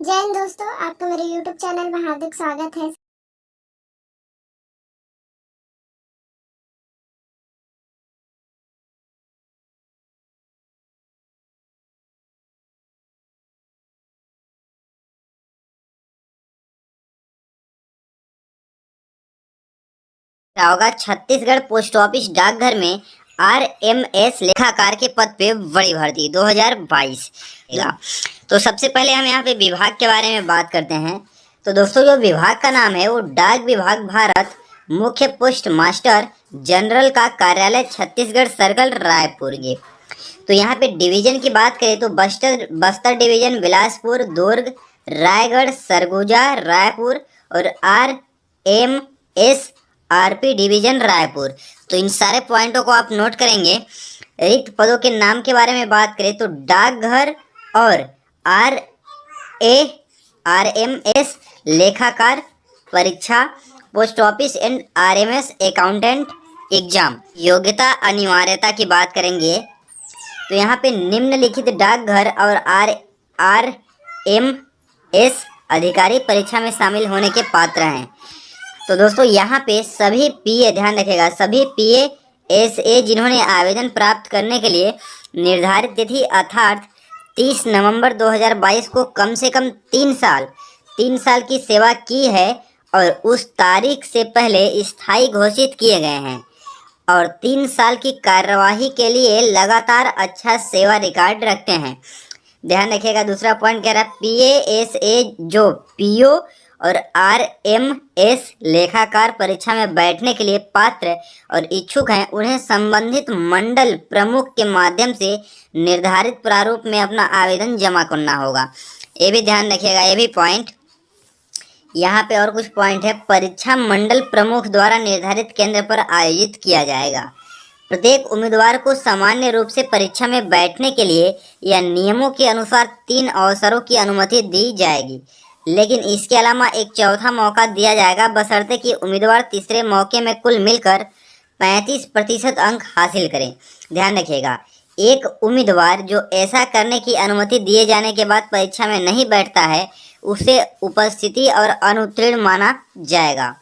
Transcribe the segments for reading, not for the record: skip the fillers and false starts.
जय हिंद दोस्तों, आपका मेरे YouTube चैनल में हार्दिक स्वागत है। क्या होगा, छत्तीसगढ़ पोस्ट ऑफिस डाकघर में आरएमएस लेखाकार के पद पे बड़ी भर्ती 2022 का। तो सबसे पहले हम यहाँ पे विभाग के बारे में बात करते हैं। तो दोस्तों, जो विभाग का नाम है वो डाक विभाग भारत, मुख्य पोस्ट मास्टर जनरल का कार्यालय छत्तीसगढ़ सर्कल रायपुर ये। तो यहाँ पे डिवीजन की बात करें तो बस्तर डिवीजन, बिलासपुर, दुर्ग, रायगढ़, सरगुजा, रायपुर और RMS RP डिवीजन रायपुर। तो इन सारे पॉइंटों को आप नोट करेंगे। रिक्त पदों के नाम के बारे में बात करें तो डाकघर और RMS लेखाकार परीक्षा, post office and RMS accountant exam. योग्यता अनिवार्यता की बात करेंगे तो यहाँ पे निम्नलिखित डाकघर और RMS अधिकारी परीक्षा में शामिल होने के पात्र हैं। तो दोस्तों, यहाँ पे सभी पीए, ध्यान रखिएगा, सभी PA/SA जिन्होंने आवेदन प्राप्त करने के लिए निर्धारित तिथि अर्थात 30 नवंबर 2022 को कम से कम 3 साल की सेवा की है और उस तारीख से पहले स्थायी घोषित किए गए हैं और 3 साल की कार्यवाही के लिए लगातार अच्छा सेवा रिकॉर्ड रखते हैं। ध्यान रखिएगा। दूसरा पॉइंट कह रहा है PA/SA जो PO और RMS लेखाकार परीक्षा में बैठने के लिए पात्र और इच्छुक हैं, उन्हें संबंधित मंडल प्रमुख के माध्यम से निर्धारित प्रारूप में अपना आवेदन जमा करना होगा। ये भी ध्यान रखिएगा, ये भी पॉइंट। यहाँ पे और कुछ पॉइंट है। परीक्षा मंडल प्रमुख द्वारा निर्धारित केंद्र पर आयोजित किया जाएगा। प्रत्येक उम्मीदवार को सामान्य रूप से परीक्षा में बैठने के लिए या नियमों के अनुसार 3 अवसरों की अनुमति दी जाएगी, लेकिन इसके अलावा एक चौथा मौका दिया जाएगा बशर्ते कि उम्मीदवार तीसरे मौके में कुल मिलकर 35% अंक हासिल करें। ध्यान रखिएगा, एक उम्मीदवार जो ऐसा करने की अनुमति दिए जाने के बाद परीक्षा में नहीं बैठता है, उसे उपस्थिति और अनुत्तीर्ण माना जाएगा।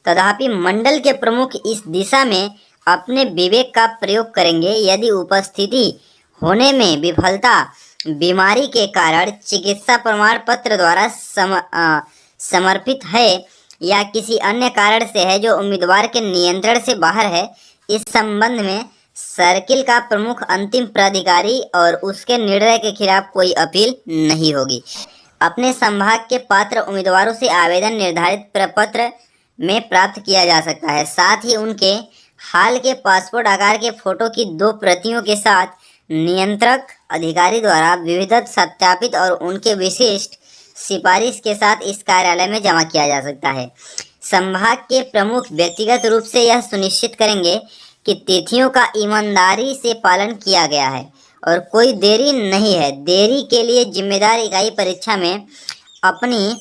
तथापि मंडल के प्रमुख इस दिशा में अपने विवेक का प्रयोग करेंगे। यदि उपस्थिति होने में विफलता बीमारी के कारण, चिकित्सा प्रमाण पत्र द्वारा समर्पित है या किसी अन्य कारण से है जो उम्मीदवार के नियंत्रण से बाहर है, इस संबंध में सर्किल का प्रमुख अंतिम प्राधिकारी और उसके निर्णय के खिलाफ कोई अपील नहीं होगी। अपने संभाग के पात्र उम्मीदवारों से आवेदन निर्धारित प्रपत्र में प्राप्त किया जा सकता है। साथ ही उनके हाल के पासपोर्ट आकार के फोटो की 2 प्रतियों के साथ नियंत्रक अधिकारी द्वारा विधिवत सत्यापित और उनके विशिष्ट सिफारिश के साथ इस कार्यालय में जमा किया जा सकता है। संभाग के प्रमुख व्यक्तिगत रूप से यह सुनिश्चित करेंगे कि तिथियों का ईमानदारी से पालन किया गया है और कोई देरी नहीं है। देरी के लिए जिम्मेदार इकाई परीक्षा में अपनी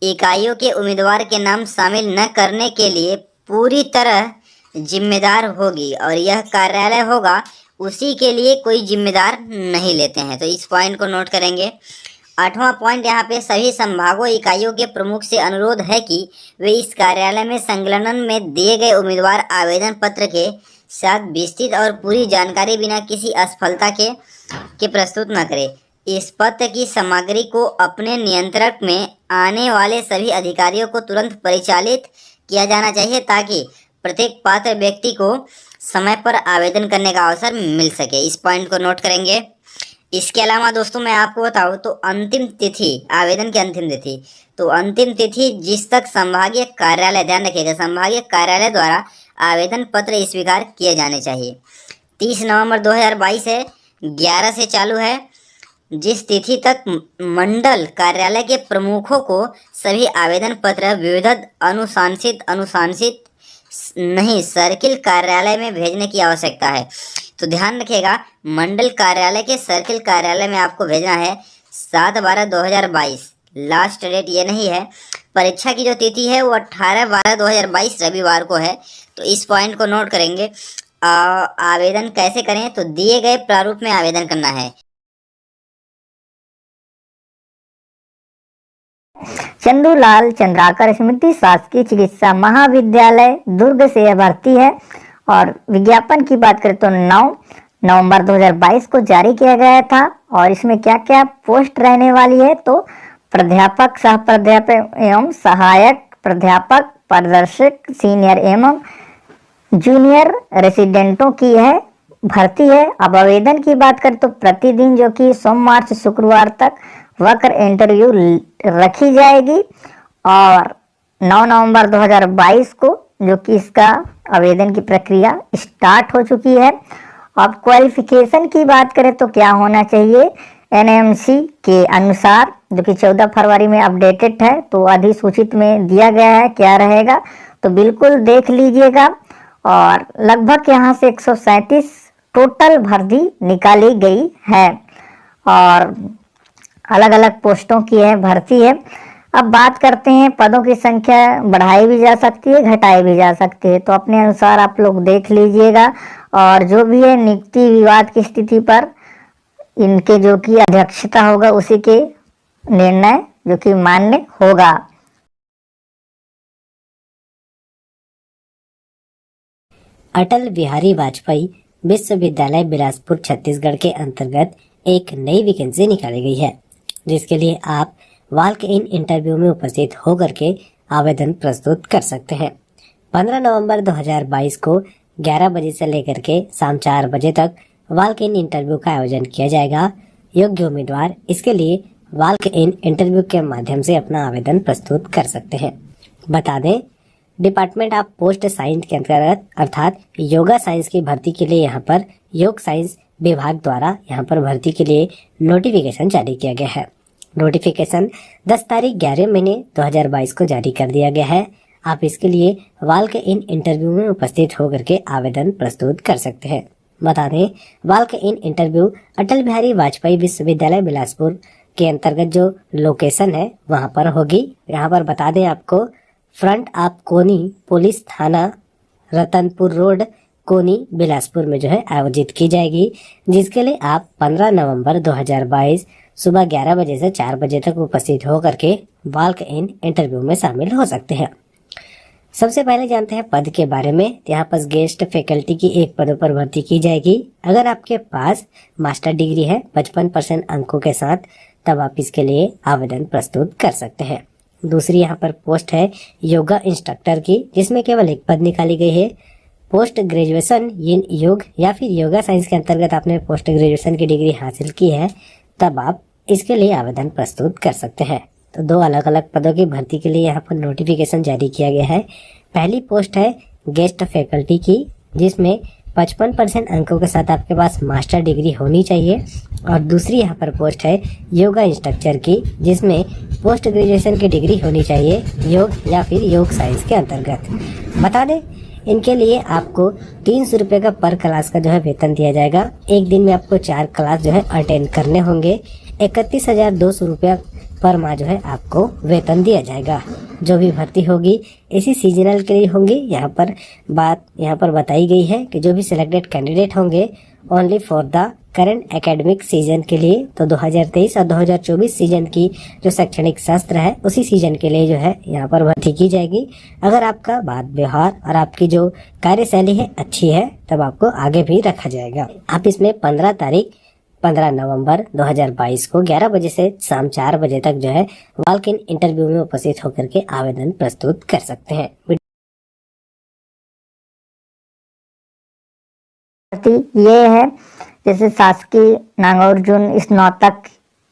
इकाइयों के उम्मीदवार के नाम शामिल न करने के लिए पूरी तरह जिम्मेदार होगी और यह कार्यालय होगा, उसी के लिए कोई जिम्मेदार नहीं लेते हैं। तो इस पॉइंट को नोट करेंगे। 8वां पॉइंट यहाँ पे सभी संभागों इकाइयों के प्रमुख से अनुरोध है कि वे इस कार्यालय में संलग्न में दिए गए उम्मीदवार आवेदन पत्र के साथ विस्तृत और पूरी जानकारी बिना किसी असफलता के प्रस्तुत न करें। इस पत्र की सामग्री को अपने नियंत्रण में आने वाले सभी अधिकारियों को तुरंत परिचालित किया जाना चाहिए ताकि प्रत्येक पात्र व्यक्ति को समय पर आवेदन करने का अवसर मिल सके। इस पॉइंट को नोट करेंगे। इसके अलावा दोस्तों, मैं आपको बताऊं तो अंतिम तिथि, आवेदन की अंतिम तिथि, तो अंतिम तिथि जिस तक संभागीय कार्यालय, ध्यान रखिएगा, संभागीय कार्यालय द्वारा आवेदन पत्र स्वीकार किए जाने चाहिए। 30 नवंबर 2022 है, 11 से चालू है। जिस तिथि तक मंडल कार्यालय के प्रमुखों को सभी आवेदन पत्र विधिवत अनुशासित नहीं सर्किल कार्यालय में भेजने की आवश्यकता है। तो ध्यान रखिएगा, मंडल कार्यालय के सर्किल कार्यालय में आपको भेजना है 7/12/2022। लास्ट डेट ये नहीं है। परीक्षा की जो तिथि है वो 18/12/2022 रविवार को है। तो इस पॉइंट को नोट करेंगे। आवेदन कैसे करें, तो दिए गए प्रारूप में आवेदन करना है। चंदूलाल चंद्राकर स्मृति शासकीय चिकित्सा महाविद्यालय दुर्ग से यह भर्ती है। और विज्ञापन की बात करें तो 9 नवंबर 2022 को जारी किया गया था। और इसमें क्या क्या पोस्ट रहने वाली है तो प्राध्यापक, सह प्राध्यापक एवं सहायक प्राध्यापक, प्रदर्शक, सीनियर एवं जूनियर रेसिडेंटों की है भर्ती है। अब आवेदन की बात करें तो प्रतिदिन जो कि सोमवार से शुक्रवार तक वर्क इंटरव्यू रखी जाएगी। और 9 नवंबर 2022 को जो कि इसका आवेदन की प्रक्रिया स्टार्ट हो चुकी है। अब क्वालिफिकेशन की बात करें तो क्या होना चाहिए, एनएमसी के अनुसार जो कि 14 फरवरी में अपडेटेड है, तो अधिसूचित में दिया गया है क्या रहेगा तो बिल्कुल देख लीजिएगा। और लगभग यहाँ से 137 टोटल भर्ती निकाली गई है और अलग अलग पोस्टों की है भर्ती है। अब बात करते हैं, पदों की संख्या बढ़ाई भी जा सकती है, घटाई भी जा सकती है, तो अपने अनुसार आप लोग देख लीजिएगा। और जो भी है नियुक्ति विवाद की स्थिति पर इनके जो कि अध्यक्षता होगा उसी के निर्णय जो कि मान्य होगा। अटल बिहारी वाजपेयी विश्वविद्यालय बिलासपुर छत्तीसगढ़ के अंतर्गत एक नई वैकेंसी निकाली गई है, जिसके लिए आप वॉक इन इंटरव्यू में उपस्थित होकर के आवेदन प्रस्तुत कर सकते हैं। 15 नवंबर 2022 को 11 बजे से लेकर के शाम 4 बजे तक वॉक इन इंटरव्यू का आयोजन किया जाएगा। योग्य उम्मीदवार इसके लिए वॉक इन इंटरव्यू के माध्यम से अपना आवेदन प्रस्तुत कर सकते हैं। बता दें, डिपार्टमेंट ऑफ पोस्ट साइंस के अंतर्गत अर्थात योगा साइंस की भर्ती के लिए यहाँ पर योग साइंस विभाग द्वारा यहाँ पर भर्ती के लिए नोटिफिकेशन जारी किया गया है। नोटिफिकेशन 10 तारीख 11 महीने 2022 को जारी कर दिया गया है। आप इसके लिए वॉक इन इंटरव्यू में उपस्थित होकर के आवेदन प्रस्तुत कर सकते हैं। बता दें, walk in interview Atal Bihari Vajpayee विश्वविद्यालय बिलासपुर के अंतर्गत जो लोकेशन है वहाँ पर होगी। यहाँ पर बता दें आपको, फ्रंट ऑफ कोनी पुलिस थाना रतनपुर रोड कोनी बिलासपुर में जो है आयोजित की जाएगी, जिसके लिए आप 15 नवंबर 2022 सुबह 11 बजे से 4 बजे तक उपस्थित होकर के वॉक इन इंटरव्यू में शामिल हो सकते हैं। सबसे पहले जानते हैं पद के बारे में। यहाँ पर गेस्ट फैकल्टी की एक पदों पर भर्ती की जाएगी। अगर आपके पास मास्टर डिग्री है 55% अंकों के साथ, तब आप इसके लिए आवेदन प्रस्तुत कर सकते हैं। दूसरी यहाँ पर पोस्ट है योगा इंस्ट्रक्टर की, जिसमें केवल एक पद निकाली गई है। पोस्ट ग्रेजुएशन इन योग या फिर योगा साइंस के अंतर्गत आपने पोस्ट ग्रेजुएशन की डिग्री हासिल की है, तब आप इसके लिए आवेदन प्रस्तुत कर सकते हैं। तो 2 अलग अलग पदों की भर्ती के लिए यहाँ पर नोटिफिकेशन जारी किया गया है। पहली पोस्ट है गेस्ट फैकल्टी की, जिसमें 55% अंकों के साथ आपके पास मास्टर डिग्री होनी चाहिए। और दूसरी यहाँ पर पोस्ट है योगा इंस्ट्रक्टर की, जिसमें पोस्ट ग्रेजुएशन की डिग्री होनी चाहिए योग या फिर योग साइंस के अंतर्गत। बता दें, इनके लिए आपको 300 रुपये का पर क्लास का जो है वेतन दिया जाएगा। एक दिन में आपको 4 क्लास जो है अटेंड करने होंगे। 31,200 रुपया पर माह जो है आपको वेतन दिया जाएगा। जो भी भर्ती होगी इसी सीजनल के लिए होंगी। यहाँ पर बताई गई है कि जो भी सिलेक्टेड कैंडिडेट होंगे only for the current academic season के लिए, तो 2023 और 2024 सीजन की जो शैक्षणिक सत्र है उसी सीजन के लिए जो है यहाँ पर भर्ती की जाएगी। अगर आपका बात व्यवहार और आपकी जो कार्यशैली है अच्छी है, तब आपको आगे भी रखा जाएगा। आप इसमें 15 नवंबर 2022 को 11 बजे से शाम 4 बजे तक जो है वॉक इन इंटरव्यू में उपस्थित होकर के आवेदन प्रस्तुत कर सकते हैं। ये है जैसे शासकीय नागौरजुन स्नातक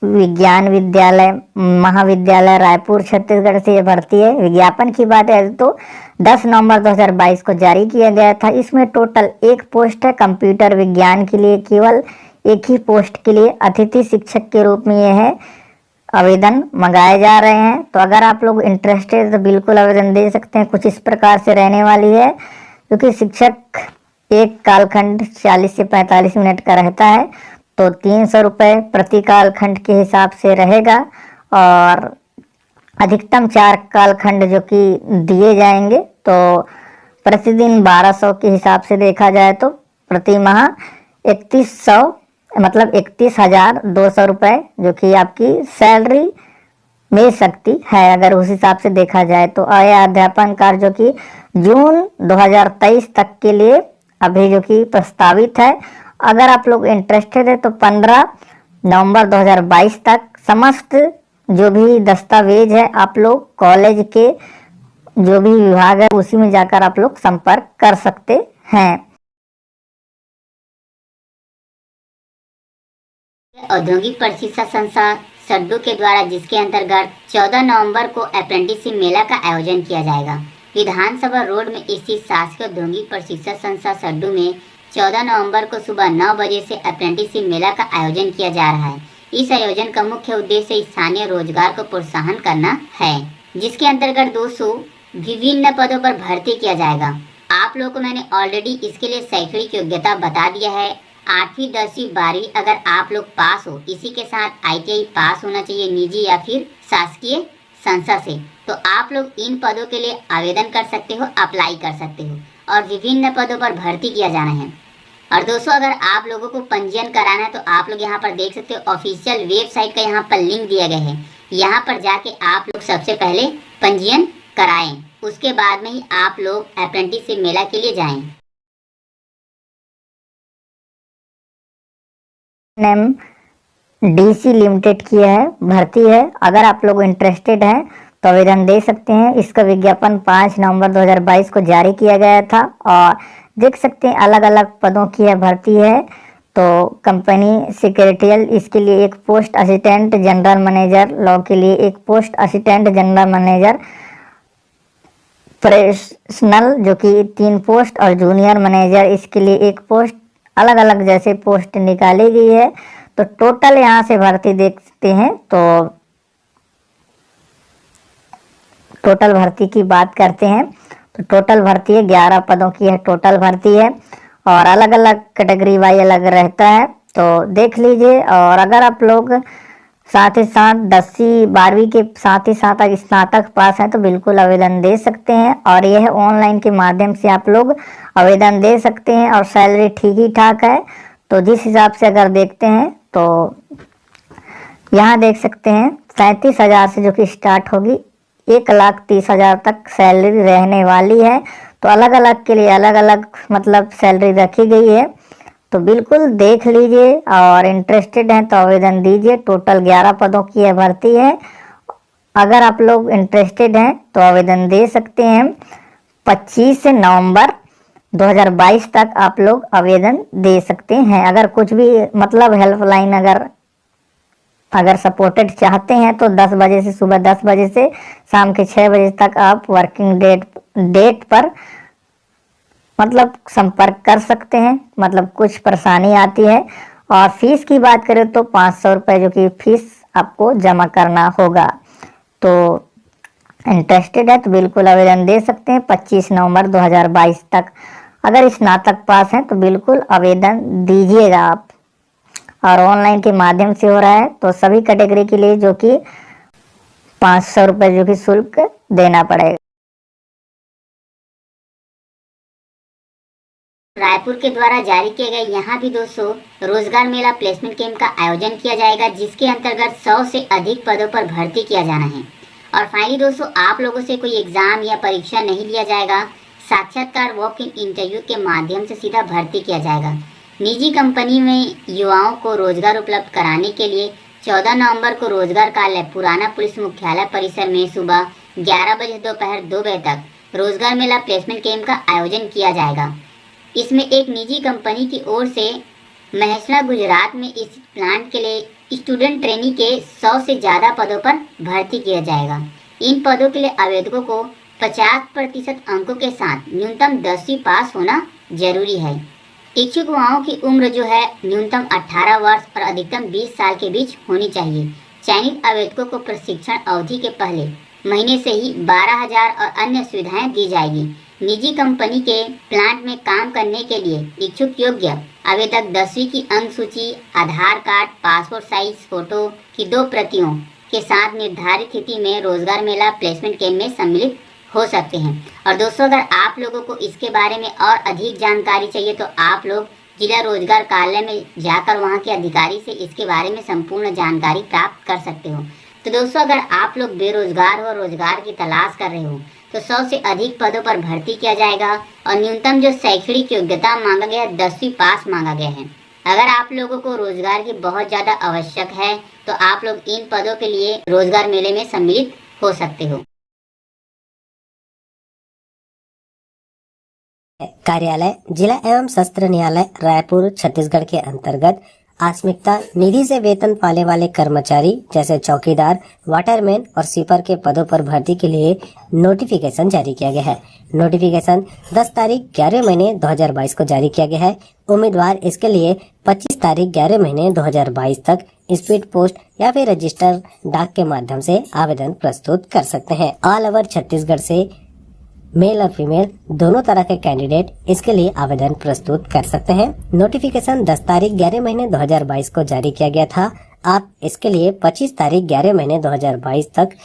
विज्ञान विद्यालय महाविद्यालय रायपुर छत्तीसगढ़ से ये भर्ती है। विज्ञापन की बात है तो 10 नवंबर 2022 को जारी किया गया था। इसमें टोटल 1 पोस्ट है कंप्यूटर विज्ञान के लिए। केवल एक ही पोस्ट के लिए अतिथि शिक्षक के रूप में ये है आवेदन मंगाए जा रहे हैं। तो अगर आप लोग इंटरेस्टेड तो बिल्कुल आवेदन दे सकते हैं। कुछ इस प्रकार से रहने वाली है, क्योंकि शिक्षक एक कालखंड 40 से 45 मिनट का रहता है, तो 300 रुपये प्रति कालखंड के हिसाब से रहेगा। और अधिकतम 4 कालखंड जो कि दिए जाएंगे, तो प्रतिदिन 1200 के हिसाब से देखा जाए तो प्रति माह 31,200 रुपये जो कि आपकी सैलरी मिल सकती है अगर उस हिसाब से देखा जाए तो। यह अध्यापन कार्य जो कि जून 2023 तक के लिए अभी जो कि प्रस्तावित है। अगर आप लोग इंटरेस्टेड है तो 15 नवंबर 2022 तक समस्त जो भी दस्तावेज है आप लोग कॉलेज के जो भी विभाग है उसी में जाकर आप लोग संपर्क कर सकते हैं। औद्योगिक प्रशिक्षण संस्था सड्डू के द्वारा, जिसके अंतर्गत 14 नवंबर को अप्रेंटिसशिप मेला का आयोजन किया जाएगा। विधानसभा रोड में स्थित शासकीय औद्योगिक प्रशिक्षण संस्था सड्डू में 14 नवंबर को सुबह 9 बजे से अप्रेंटिसशिप मेला का आयोजन किया जा रहा है। इस आयोजन का मुख्य उद्देश्य स्थानीय रोजगार को प्रोत्साहन करना है, जिसके अंतर्गत 200 विभिन्न पदों पर भर्ती किया जाएगा। आप लोगों को मैंने ऑलरेडी इसके लिए शैक्षणिक योग्यता बता दिया है। 8वीं 10वीं 12वीं अगर आप लोग पास हो, इसी के साथ ITI पास होना चाहिए निजी या फिर शासकीय संस्था से, तो आप लोग इन पदों के लिए आवेदन कर सकते हो, अप्लाई कर सकते हो और विभिन्न पदों पर भर्ती किया जाना है। और दोस्तों अगर आप लोगों को पंजीयन कराना है तो आप लोग यहाँ पर देख सकते हो, ऑफिशियल वेबसाइट का यहाँ पर लिंक दिया गया है। यहाँ पर जाके आप लोग सबसे पहले पंजीयन कराएं, उसके बाद में ही आप लोग अप्रेंटिसशिप मेला के लिए जाएं। नेम DC लिमिटेड की है, भर्ती है। अगर आप लोग इंटरेस्टेड हैं तो आवेदन दे सकते हैं। इसका विज्ञापन 5 नवंबर 2022 को जारी किया गया था और देख सकते हैं अलग अलग पदों की है भर्ती है। तो कंपनी सेक्रेटरियल, इसके लिए एक post assistant general manager, law के लिए एक post assistant general manager, professional जो कि 3 पोस्ट और जूनियर मैनेजर इसके लिए एक पोस्ट, अलग अलग जैसे पोस्ट निकाली गई है। तो टोटल यहाँ से भर्ती देखते हैं तो टोटल भर्ती की बात करते हैं तो टोटल भर्ती है 11 पदों की है, टोटल भर्ती है और अलग अलग कैटेगरी वाइज अलग रहता है, तो देख लीजिए। और अगर आप लोग साथ ही साथ 10वीं 12वीं के साथ ही साथ अगर स्नातक पास है तो बिल्कुल आवेदन दे सकते हैं और यह ऑनलाइन के माध्यम से आप लोग आवेदन दे सकते हैं और सैलरी ठीक ही ठाक है। तो जिस हिसाब से अगर देखते हैं तो यहाँ देख सकते हैं 37,000 से जो कि स्टार्ट होगी 1,30,000 तक सैलरी रहने वाली है। तो अलग अलग के लिए अलग अलग मतलब सैलरी रखी गई है, तो बिल्कुल देख लीजिए और इंटरेस्टेड हैं तो आवेदन दीजिए। टोटल 11 पदों की है भर्ती है। अगर आप लोग इंटरेस्टेड हैं तो आवेदन दे सकते हैं। 25 नवंबर 2022 तक आप लोग आवेदन दे सकते हैं। अगर कुछ भी मतलब हेल्पलाइन अगर सपोर्टेड चाहते हैं तो 10 बजे से सुबह 10 बजे से शाम के 6 बजे तक आप वर्किंग डेट पर मतलब संपर्क कर सकते हैं। मतलब कुछ परेशानी आती है। और फीस की बात करें तो 500 रुपये जो कि फीस आपको जमा करना होगा। तो इंटरेस्टेड है तो बिल्कुल आवेदन दे सकते हैं 25 नवंबर 2022 तक। अगर स्नातक पास हैं तो बिल्कुल आवेदन दीजिएगा आप। और ऑनलाइन के माध्यम से हो रहा है तो सभी कैटेगरी के लिए जो कि 500 रुपये जो कि शुल्क देना पड़ेगा। रायपुर के द्वारा जारी किए गए यहाँ भी 200 रोजगार मेला प्लेसमेंट कैंप का आयोजन किया जाएगा, जिसके अंतर्गत 100 से अधिक पदों पर भर्ती किया जाना है। और फाइनली दोस्तों आप लोगों से कोई एग्जाम या परीक्षा नहीं लिया जाएगा, साक्षात्कार वॉक इन इंटरव्यू के माध्यम से सीधा भर्ती किया जाएगा। निजी कंपनी में युवाओं को रोजगार उपलब्ध कराने के लिए 14 नवंबर को रोजगार कार्यालय पुराना पुलिस मुख्यालय परिसर में सुबह 11 बजे दोपहर 2 बजे तक रोजगार मेला प्लेसमेंट कैंप का आयोजन किया जाएगा। इसमें एक निजी कंपनी की ओर से महेसना गुजरात में इस प्लांट के लिए स्टूडेंट ट्रेनी के 100 से ज़्यादा पदों पर भर्ती किया जाएगा। इन पदों के लिए आवेदकों को 50% अंकों के साथ न्यूनतम 10वीं पास होना जरूरी है। इच्छुक युवाओं की उम्र जो है न्यूनतम 18 वर्ष और अधिकतम 20 साल के बीच होनी चाहिए। चयनित आवेदकों को प्रशिक्षण अवधि के पहले महीने से ही 12,000 और अन्य सुविधाएं दी जाएगी। निजी कंपनी के प्लांट में काम करने के लिए इच्छुक योग्य आवेदक 10वीं की अंक सूची, आधार कार्ड, पासपोर्ट साइज फोटो की 2 प्रतियों के साथ निर्धारित तिथि में रोजगार मेला प्लेसमेंट कैंप में सम्मिलित हो सकते हैं। और दोस्तों अगर आप लोगों को इसके बारे में और अधिक जानकारी चाहिए तो आप लोग जिला रोजगार कार्यालय में जाकर वहां के अधिकारी से इसके बारे में संपूर्ण जानकारी प्राप्त कर सकते हो। तो दोस्तों अगर आप लोग बेरोजगार हो, रोजगार की तलाश कर रहे हो, तो 100 से अधिक पदों पर भर्ती किया जाएगा और न्यूनतम जो शैक्षणिक योग्यता मांगा गया है 10वीं पास मांगा गया है। अगर आप लोगों को रोजगार की बहुत ज़्यादा आवश्यक है तो आप लोग इन पदों के लिए रोजगार मेले में सम्मिलित हो सकते हो। कार्यालय जिला एवं सत्र न्यायालय रायपुर छत्तीसगढ़ के अंतर्गत आस्मिकता निधि से वेतन पाने वाले कर्मचारी जैसे चौकीदार, वाटरमैन और स्वीपर के पदों पर भर्ती के लिए नोटिफिकेशन जारी किया गया है। नोटिफिकेशन 10 तारीख 11 महीने 2022 को जारी किया गया है। उम्मीदवार इसके लिए 25 तारीख 11 महीने 2022 तक स्पीड पोस्ट या फिर रजिस्टर डाक के माध्यम से आवेदन प्रस्तुत कर सकते हैं। ऑल ओवर छत्तीसगढ़ से मेल और फीमेल दोनों तरह के कैंडिडेट इसके लिए आवेदन प्रस्तुत कर सकते हैं। नोटिफिकेशन 10 तारीख 11 महीने 2022 को जारी किया गया था। आप इसके लिए 25 तारीख 11 महीने 2022 तक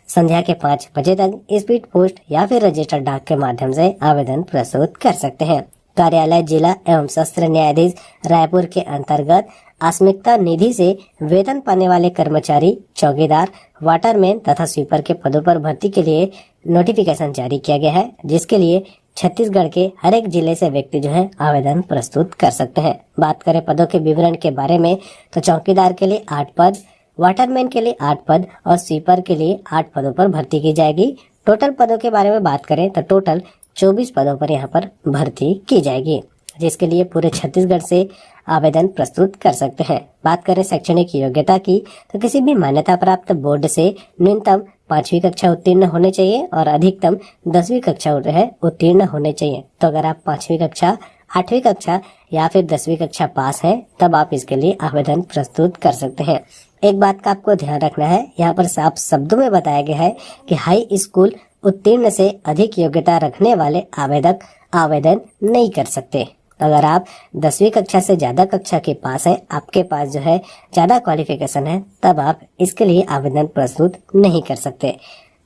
संध्या के 5 बजे तक स्पीड पोस्ट या फिर रजिस्टर डाक के माध्यम से आवेदन प्रस्तुत कर सकते हैं। कार्यालय जिला एवं सत्र न्यायाधीश रायपुर के अंतर्गत आस्मिकता निधि से वेतन पाने वाले कर्मचारी, चौकीदार, वाटरमैन तथा स्वीपर के पदों पर भर्ती के लिए नोटिफिकेशन जारी किया गया है, जिसके लिए छत्तीसगढ़ के हर एक जिले से व्यक्ति जो है आवेदन प्रस्तुत कर सकते हैं। बात करें पदों के विवरण के बारे में तो चौकीदार के लिए 8 पद, वाटरमैन के लिए 8 पद और स्वीपर के लिए 8 पदों पर भर्ती की जाएगी। टोटल पदों के बारे में बात करें तो टोटल 24 पदों पर यहाँ पर भर्ती की जाएगी, जिसके लिए पूरे छत्तीसगढ़ से आवेदन प्रस्तुत कर सकते हैं। बात करें शैक्षणिक योग्यता की तो किसी भी मान्यता प्राप्त बोर्ड से न्यूनतम 5वीं कक्षा उत्तीर्ण होने चाहिए और अधिकतम 10वीं कक्षा उत्तीर्ण होने चाहिए। तो अगर आप 5वीं कक्षा, 8वीं कक्षा या फिर 10वीं कक्षा पास हैं तब आप इसके लिए आवेदन प्रस्तुत कर सकते हैं। एक बात का आपको ध्यान रखना है, यहाँ पर साफ शब्दों में बताया गया है कि हाई स्कूल उत्तीर्ण से अधिक योग्यता रखने वाले आवेदक आवेदन नहीं कर सकते। अगर आप 10वीं कक्षा से ज्यादा कक्षा के पास है, आपके पास जो है ज्यादा क्वालिफिकेशन है, तब आप इसके लिए आवेदन प्रस्तुत नहीं कर सकते।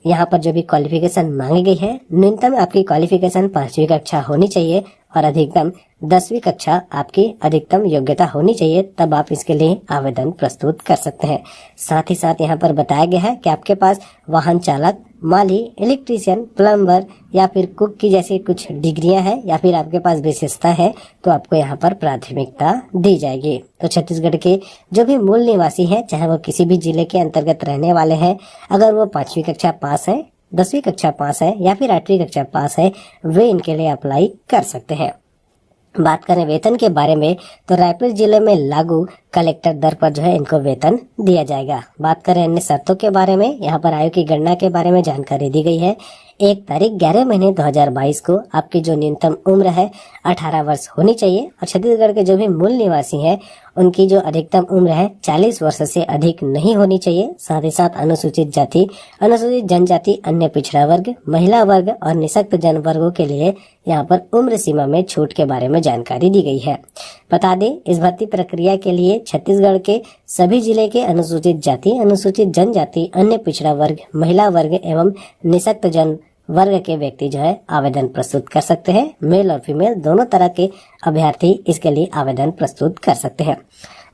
यहाँ पर जो भी क्वालिफिकेशन मांगी गई है, न्यूनतम आपकी क्वालिफिकेशन 5वीं कक्षा होनी चाहिए और अधिकतम 10वीं कक्षा आपकी अधिकतम योग्यता होनी चाहिए, तब आप इसके लिए आवेदन प्रस्तुत कर सकते हैं। साथ ही साथ यहाँ पर बताया गया है कि आपके पास वाहन चालक, माली, इलेक्ट्रीशियन, प्लम्बर या फिर कुक की जैसी कुछ डिग्रियां हैं या फिर आपके पास विशेषता है तो आपको यहाँ पर प्राथमिकता दी जाएगी। तो छत्तीसगढ़ के जो भी मूल निवासी हैं, चाहे वो किसी भी जिले के अंतर्गत रहने वाले हैं, अगर वो 5वीं कक्षा पास है, 10वीं कक्षा पास है या फिर 8वीं कक्षा पास है, वे इनके लिए अप्लाई कर सकते हैं। बात करें वेतन के बारे में तो रायपुर जिले में लागू कलेक्टर दर पर जो है इनको वेतन दिया जाएगा। बात करें अन्य शर्तों के बारे में, यहाँ पर आयु की गणना के बारे में जानकारी दी गई है। 1 तारीख 11 महीने 2022 को आपकी जो न्यूनतम उम्र है 18 वर्ष होनी चाहिए और छत्तीसगढ़ के जो भी मूल निवासी हैं उनकी जो अधिकतम उम्र है 40 वर्ष से अधिक नहीं होनी चाहिए। साथ ही साथ अनुसूचित जाति, अनुसूचित जनजाति, अन्य पिछड़ा वर्ग, महिला वर्ग और निःशक्त जन वर्गों के लिए यहाँ पर उम्र सीमा में छूट के बारे में जानकारी दी गई है। बता दें, इस भर्ती प्रक्रिया के लिए छत्तीसगढ़ के सभी जिले के अनुसूचित जाति, अनुसूचित जनजाति, अन्य पिछड़ा वर्ग, महिला वर्ग एवं निःशक्त जन वर्ग के व्यक्ति जो है आवेदन प्रस्तुत कर सकते हैं। मेल और फीमेल दोनों तरह के अभ्यर्थी इसके लिए आवेदन प्रस्तुत कर सकते हैं।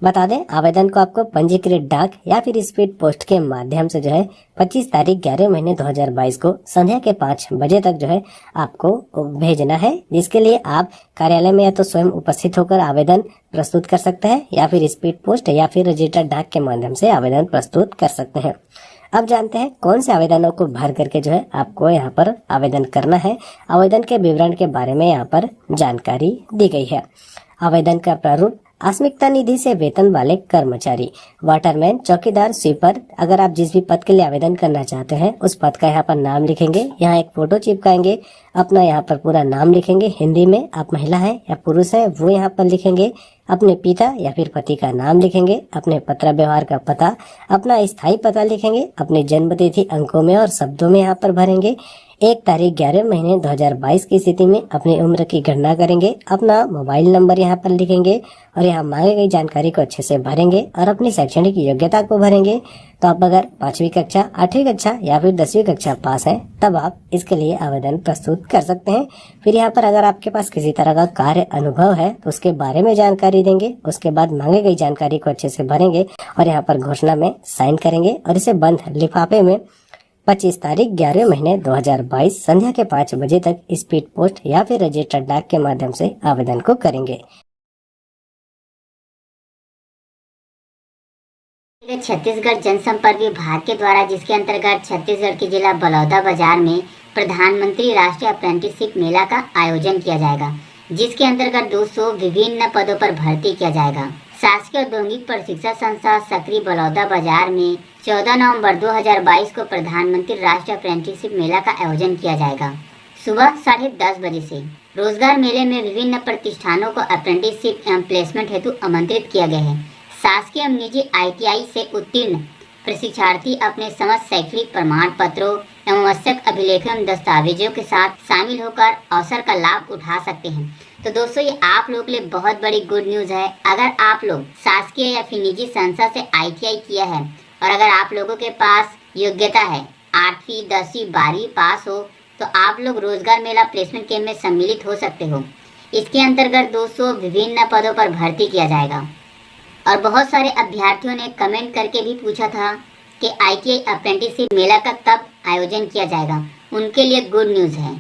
बता दें, आवेदन को आपको पंजीकृत डाक या फिर स्पीड पोस्ट के माध्यम से जो है 25 तारीख 11 महीने 2022 को संध्या के 5 बजे तक जो है आपको भेजना है, जिसके लिए आप कार्यालय में या तो स्वयं उपस्थित होकर आवेदन प्रस्तुत कर सकते हैं या फिर स्पीड पोस्ट या फिर रजिस्टर्ड डाक के माध्यम से आवेदन प्रस्तुत कर सकते हैं। अब जानते हैं कौन से आवेदनों को भर करके जो है आपको यहाँ पर आवेदन करना है। आवेदन के विवरण के बारे में यहाँ पर जानकारी दी गई है। आवेदन का प्रारूप: आस्मिकता निधि से वेतन वाले कर्मचारी, वाटरमैन, चौकीदार, स्वीपर। अगर आप जिस भी पद के लिए आवेदन करना चाहते हैं उस पद का यहाँ पर नाम लिखेंगे, यहाँ एक फोटो चिपकाएंगे, अपना यहाँ पर पूरा नाम लिखेंगे हिंदी में। आप महिला है या पुरुष है वो यहाँ पर लिखेंगे, अपने पिता या फिर पति का नाम लिखेंगे, अपने पत्र व्यवहार का पता, अपना स्थायी पता लिखेंगे, अपनी जन्म तिथि अंकों में और शब्दों में यहाँ पर भरेंगे। 1 तारीख 11 महीने 2022 की स्थिति में अपनी उम्र की गणना करेंगे, अपना मोबाइल नंबर यहाँ पर लिखेंगे और यहाँ मांगी गई जानकारी को अच्छे से भरेंगे और अपनी शैक्षणिक योग्यता को भरेंगे। तो आप अगर 5वीं कक्षा, 8वीं कक्षा या फिर 10वीं कक्षा पास हैं तब आप इसके लिए आवेदन प्रस्तुत कर सकते हैं। फिर यहाँ पर अगर आपके पास किसी तरह का कार्य अनुभव है तो उसके बारे में जानकारी देंगे। उसके बाद मांगी गई जानकारी को अच्छे से भरेंगे और यहाँ पर घोषणा में साइन करेंगे और इसे बंद लिफाफे में 25 तारीख 11 महीने 2022 संध्या के 5 बजे तक स्पीड पोस्ट या फिर रजिस्टर्ड डाक के माध्यम से आवेदन को करेंगे। छत्तीसगढ़ जनसंपर्क विभाग के द्वारा, जिसके अंतर्गत छत्तीसगढ़ के जिला बलौदा बाजार में प्रधानमंत्री राष्ट्रीय अप्रेंटिसशिप मेला का आयोजन किया जाएगा, जिसके अंतर्गत 200 विभिन्न पदों पर भर्ती किया जाएगा। शासकीय औद्योगिक प्रशिक्षण संस्था सक्री बलौदा बाजार में 14 नवंबर 2022 को प्रधानमंत्री राष्ट्रीय अप्रेंटिसशिप मेला का आयोजन किया जाएगा। सुबह 10:30 बजे से रोजगार मेले में विभिन्न प्रतिष्ठानों को अप्रेंटिसशिप एवं प्लेसमेंट हेतु आमंत्रित किया गया है। शासकीय एवं निजी ITI से उत्तीर्ण प्रशिक्षार्थी अपने समस्त शैक्षणिक प्रमाण पत्रों एवं आवश्यक अभिलेखों एवं दस्तावेजों के साथ शामिल होकर अवसर का लाभ उठा सकते हैं। तो दोस्तों, ये आप लोगों के लिए बहुत बड़ी गुड न्यूज़ है। अगर आप लोग शासकीय या फिर निजी संस्था से ITI किया है और अगर आप लोगों के पास योग्यता है 8वीं, 10वीं, 12वीं पास हो तो आप लोग रोजगार मेला प्लेसमेंट कैंप में सम्मिलित हो सकते हो। इसके अंतर्गत 200 विभिन्न पदों पर भर्ती किया जाएगा। और बहुत सारे अभ्यर्थियों ने कमेंट करके भी पूछा था कि ITI अप्रेंटिसशिप मेला का कब आयोजन किया जाएगा। उनके लिए गुड न्यूज़ है।